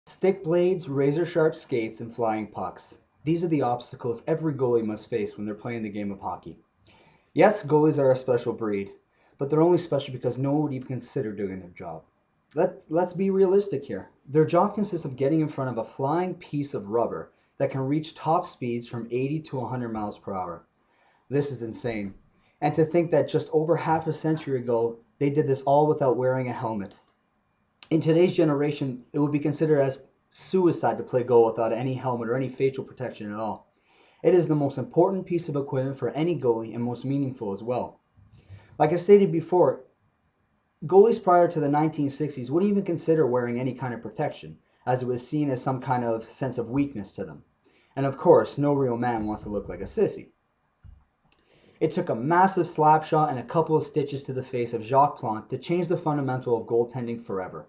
Stick blades, razor-sharp skates, and flying pucks. These are the obstacles every goalie must face when they're playing the game of hockey. Yes, goalies are a special breed, but they're only special because no one would even consider doing their job. Let's be realistic here. Their job consists of getting in front of a flying piece of rubber that can reach top speeds from 80 to 100 miles per hour. This is insane. And to think that just over half a century ago, they did this all without wearing a helmet. In today's generation, it would be considered as suicide to play goal without any helmet or any facial protection at all. It is the most important piece of equipment for any goalie and most meaningful as well. Like I stated before, goalies prior to the 1960s wouldn't even consider wearing any kind of protection, as it was seen as some kind of sense of weakness to them. And of course, no real man wants to look like a sissy. It took a massive slap shot and a couple of stitches to the face of Jacques Plante to change the fundamental of goaltending forever.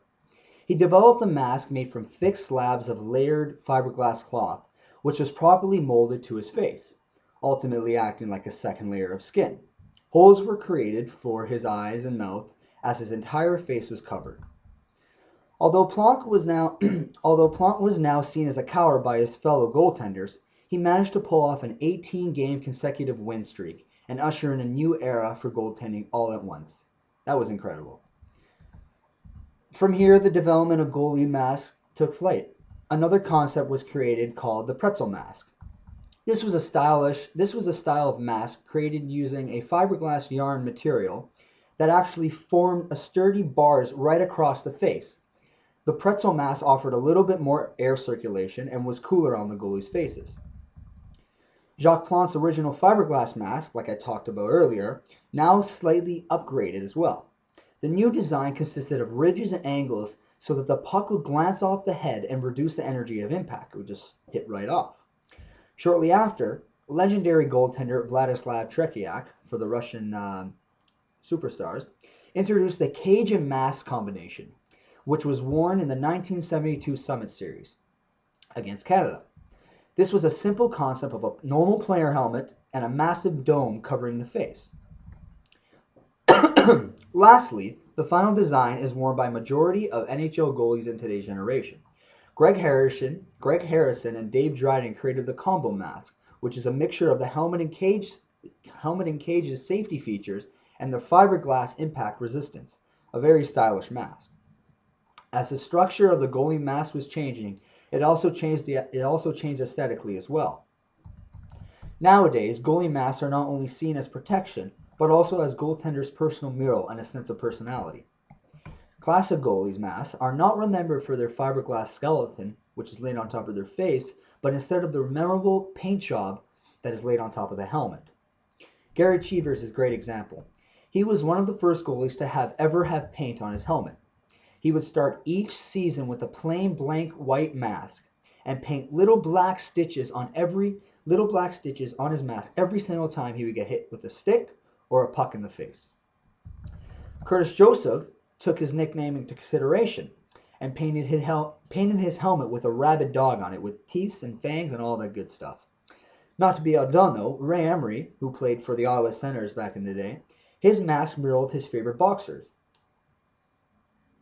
He developed a mask made from thick slabs of layered fiberglass cloth, which was properly molded to his face, ultimately acting like a second layer of skin. Holes were created for his eyes and mouth as his entire face was covered. Although Plante was now seen as a coward by his fellow goaltenders, he managed to pull off an 18-game consecutive win streak and usher in a new era for goaltending all at once. That was incredible. From here, the development of goalie masks took flight. Another concept was created called the pretzel mask. This was a style of mask created using a fiberglass yarn material that actually formed a sturdy bars right across the face. The pretzel mask offered a little bit more air circulation and was cooler on the goalies' faces. Jacques Plante's original fiberglass mask, like I talked about earlier, now slightly upgraded as well. The new design consisted of ridges and angles so that the puck would glance off the head and reduce the energy of impact. It would just hit right off. Shortly after, legendary goaltender Vladislav Tretiak, for the Russian superstars, introduced the cage and mask combination, which was worn in the 1972 Summit Series against Canada. This was a simple concept of a normal player helmet and a massive dome covering the face. Lastly, the final design is worn by majority of NHL goalies in today's generation. Greg Harrison and Dave Dryden created the combo mask, which is a mixture of the helmet and cage's safety features and the fiberglass impact resistance, a very stylish mask. As the structure of the goalie mask was changing, it also changed aesthetically as well. Nowadays, goalie masks are not only seen as protection, but also as goaltenders' personal mural and a sense of personality. Classic goalies' masks are not remembered for their fiberglass skeleton, which is laid on top of their face, but instead of the memorable paint job that is laid on top of the helmet. Gary Cheevers is a great example. He was one of the first goalies to ever have paint on his helmet. He would start each season with a plain blank white mask and paint little black stitches on his mask every single time he would get hit with a stick or a puck in the face. Curtis Joseph took his nickname into consideration and painted his helmet with a rabid dog on it with teeth and fangs and all that good stuff. Not to be outdone though, Ray Emery, who played for the Ottawa Senators back in the day, his mask mirrored his favorite boxers,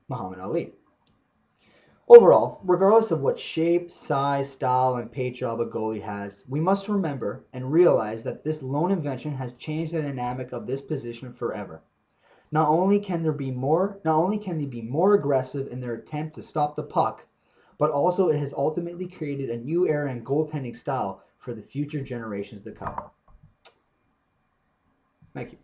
Muhammad Ali. Overall, regardless of what shape, size, style, and paint job a goalie has, we must remember and realize that this lone invention has changed the dynamic of this position forever. Not only can they be more aggressive in their attempt to stop the puck, but also it has ultimately created a new era in goaltending style for the future generations to come. Thank you.